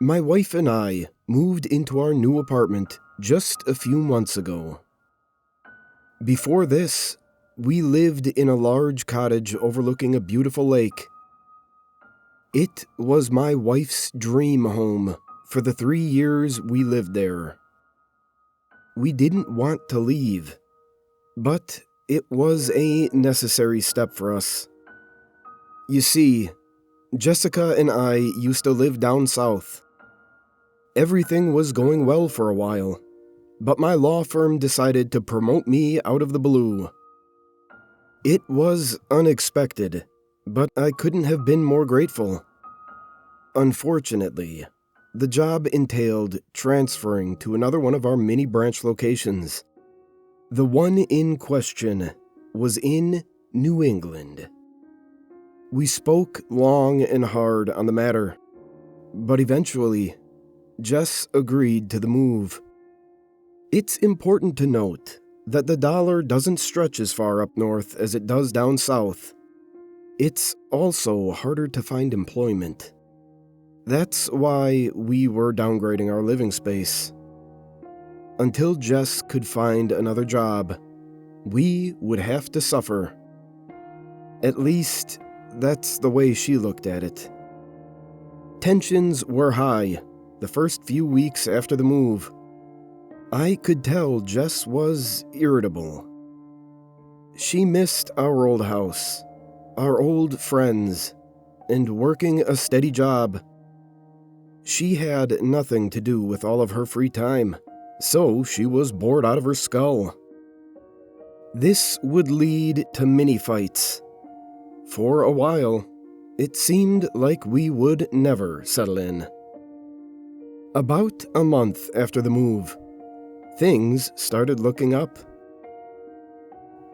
My wife and I moved into our new apartment just a few months ago. Before this, we lived in a large cottage overlooking a beautiful lake. It was my wife's dream home for the 3 years we lived there. We didn't want to leave, but it was a necessary step for us. You see, Jessica and I used to live down south. Everything was going well for a while, but my law firm decided to promote me out of the blue. It was unexpected, but I couldn't have been more grateful. Unfortunately, the job entailed transferring to another one of our mini branch locations. The one in question was in New England. We spoke long and hard on the matter, but eventually, Jess agreed to the move. It's important to note that the dollar doesn't stretch as far up north as it does down south. It's also harder to find employment. That's why we were downgrading our living space. Until Jess could find another job, we would have to suffer. At least, that's the way she looked at it. Tensions were high the first few weeks after the move. I could tell Jess was irritable. She missed our old house, our old friends, and working a steady job. She had nothing to do with all of her free time, so she was bored out of her skull. This would lead to mini fights. For a while, it seemed like we would never settle in. About a month after the move, things started looking up.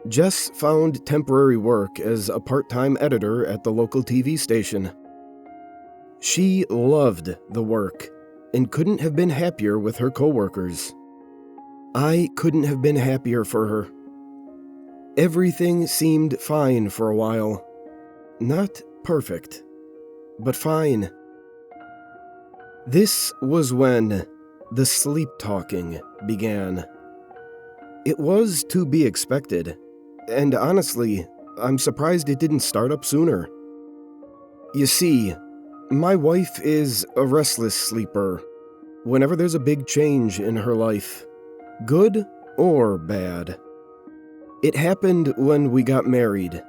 Jess found temporary work as a part-time editor at the local TV station. She loved the work and couldn't have been happier with her coworkers. I couldn't have been happier for her. Everything seemed fine for a while. Not perfect, but fine. This was when the Sleeptalking began. It was to be expected, and honestly, I'm surprised it didn't start up sooner. You see, my wife is a restless sleeper whenever there's a big change in her life, good or bad. It happened when we got married,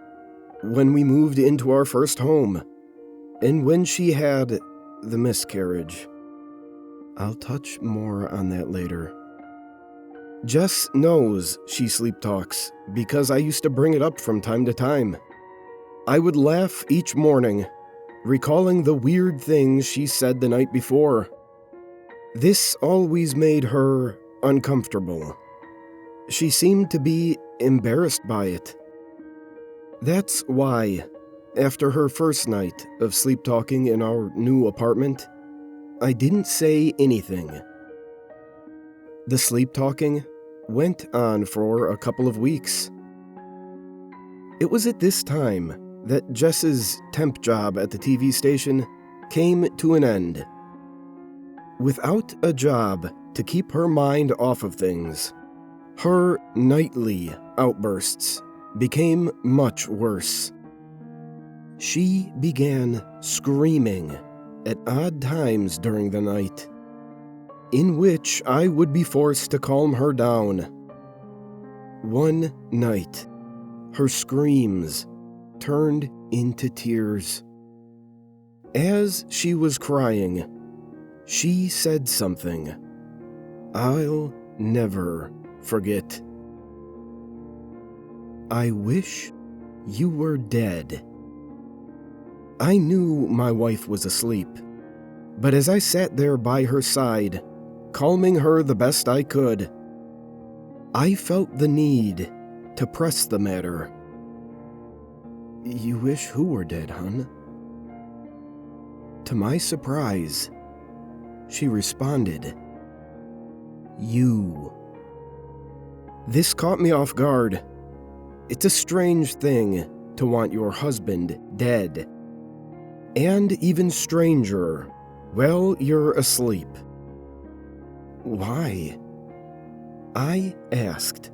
when we moved into our first home, and when she had the miscarriage. I'll touch more on that later. Jess knows she sleep talks because I used to bring it up from time to time. I would laugh each morning, recalling the weird things she said the night before. This always made her uncomfortable. She seemed to be embarrassed by it. That's why, after her first night of sleep talking in our new apartment, I didn't say anything. The sleep talking went on for a couple of weeks. It was at this time that Jess's temp job at the TV station came to an end. Without a job to keep her mind off of things, her nightly outbursts became much worse. She began screaming at odd times during the night, in which I would be forced to calm her down. One night, her screams turned into tears. As she was crying, she said something I'll never forget. "I wish you were dead." I knew my wife was asleep, but as I sat there by her side, calming her the best I could, I felt the need to press the matter. "You wish who were dead, hun?" To my surprise, she responded, "You." This caught me off guard. It's a strange thing to want your husband dead. And even stranger, Well, you're asleep. Why? I asked.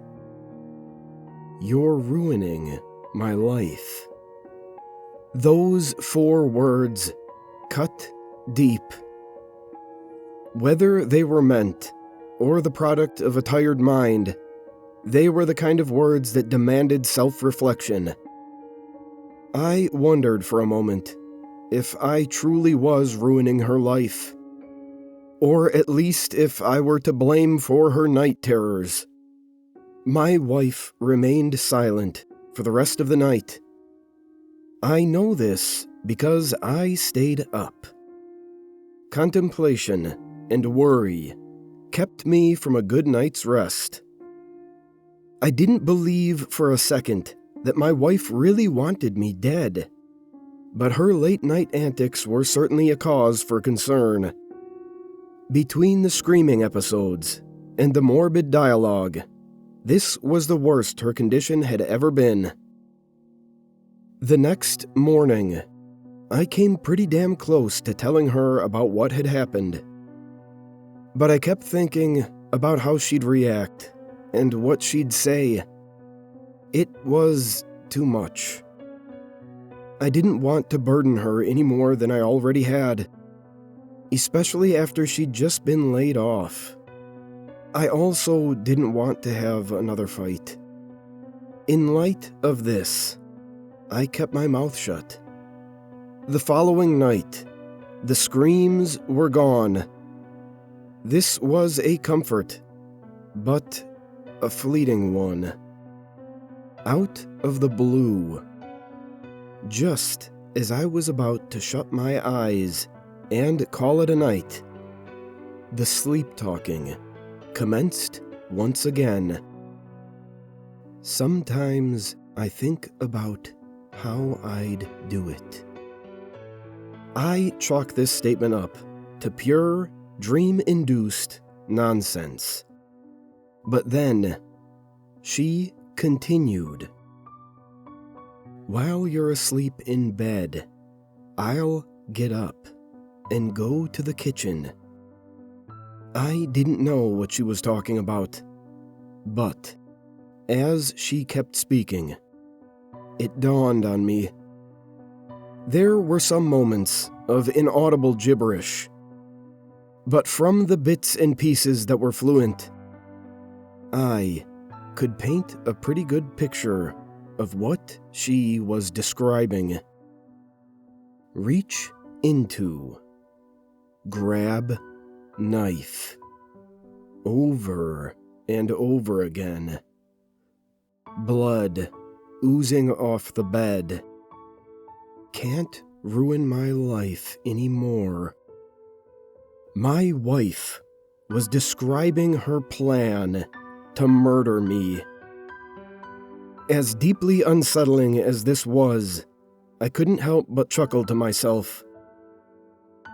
You're ruining my life. Those 4 words cut deep. Whether they were meant or the product of a tired mind, they were the kind of words that demanded self-reflection. I wondered for a moment if I truly was ruining her life, or at least if I were to blame for her night terrors. My wife remained silent for the rest of the night. I know this because I stayed up. Contemplation and worry kept me from a good night's rest. I didn't believe for a second that my wife really wanted me dead, but her late-night antics were certainly a cause for concern. Between the screaming episodes and the morbid dialogue, this was the worst her condition had ever been. The next morning, I came pretty damn close to telling her about what had happened. But I kept thinking about how she'd react and what she'd say. It was too much. I didn't want to burden her any more than I already had, especially after she'd just been laid off. I also didn't want to have another fight. In light of this, I kept my mouth shut. The following night, the screams were gone. This was a comfort, but a fleeting one. Out of the blue, just as I was about to shut my eyes and call it a night, the sleep-talking commenced once again. Sometimes I think about how I'd do it. I chalk this statement up to pure, dream-induced nonsense. But then, she continued. While you're asleep in bed, I'll get up and go to the kitchen. I didn't know what she was talking about, but as she kept speaking, it dawned on me. There were some moments of inaudible gibberish, but from the bits and pieces that were fluent, I could paint a pretty good picture of what she was describing. Reach into, grab knife, over and over again. Blood oozing off the bed. Can't ruin my life anymore. My wife was describing her plan to murder me. As deeply unsettling as this was, I couldn't help but chuckle to myself.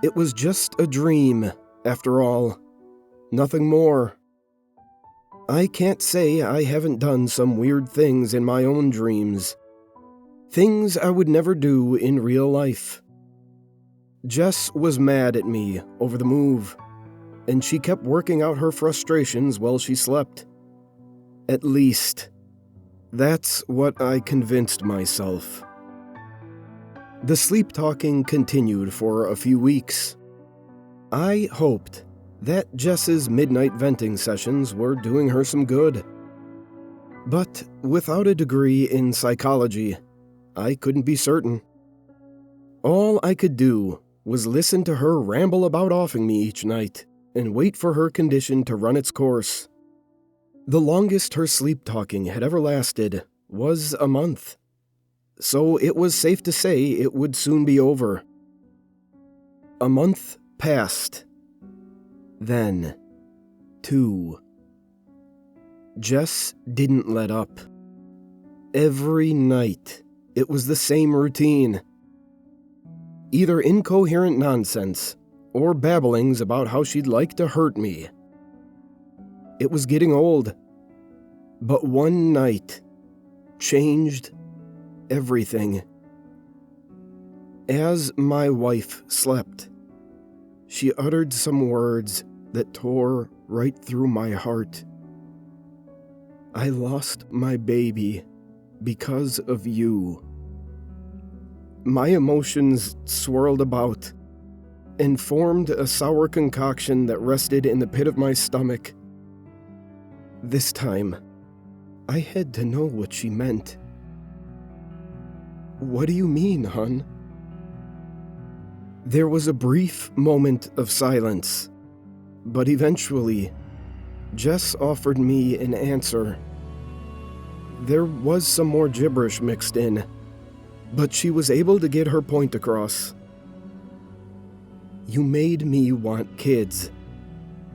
It was just a dream, after all. Nothing more. I can't say I haven't done some weird things in my own dreams. Things I would never do in real life. Jess was mad at me over the move, and she kept working out her frustrations while she slept. At least, that's what I convinced myself. The sleep-talking continued for a few weeks. I hoped that Jess's midnight venting sessions were doing her some good. But without a degree in psychology, I couldn't be certain. All I could do was listen to her ramble about offing me each night and wait for her condition to run its course. The longest her sleep-talking had ever lasted was a month, so it was safe to say it would soon be over. A month passed. Then, 2. Jess didn't let up. Every night, it was the same routine. Either incoherent nonsense or babblings about how she'd like to hurt me. It was getting old. But one night changed everything. As my wife slept, she uttered some words that tore right through my heart. I lost my baby because of you. My emotions swirled about and formed a sour concoction that rested in the pit of my stomach. This time, I had to know what she meant. What do you mean, hun? There was a brief moment of silence, but eventually, Jess offered me an answer. There was some more gibberish mixed in, but she was able to get her point across. You made me want kids.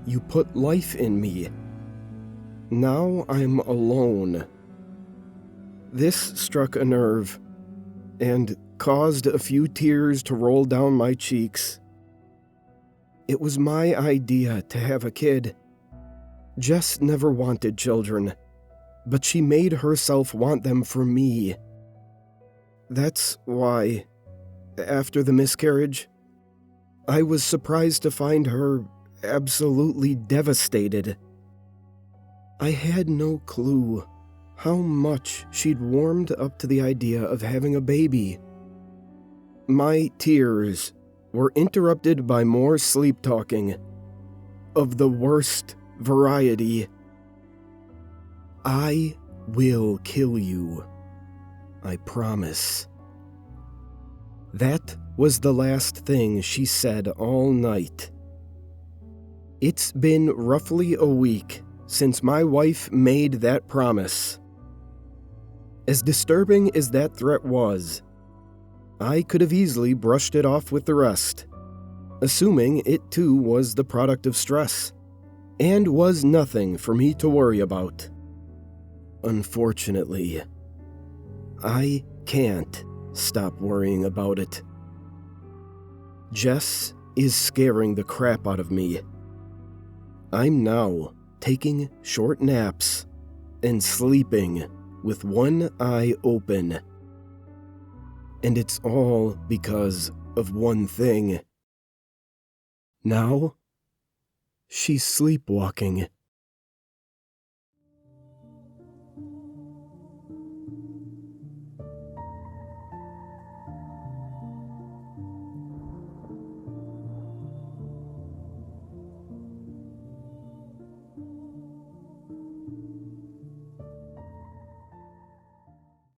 You put life in me. Now I'm alone. This struck a nerve and caused a few tears to roll down my cheeks. It was my idea to have a kid. Jess never wanted children, but she made herself want them for me. That's why, after the miscarriage, I was surprised to find her absolutely devastated. I had no clue how much she'd warmed up to the idea of having a baby. My tears were interrupted by more sleep talking, of the worst variety. I will kill you, I promise. That was the last thing she said all night. It's been roughly a week since my wife made that promise. As disturbing as that threat was, I could have easily brushed it off with the rest, assuming it too was the product of stress, and was nothing for me to worry about. Unfortunately, I can't stop worrying about it. Jess is scaring the crap out of me. I'm now taking short naps and sleeping with one eye open. And it's all because of one thing. Now, she's sleepwalking.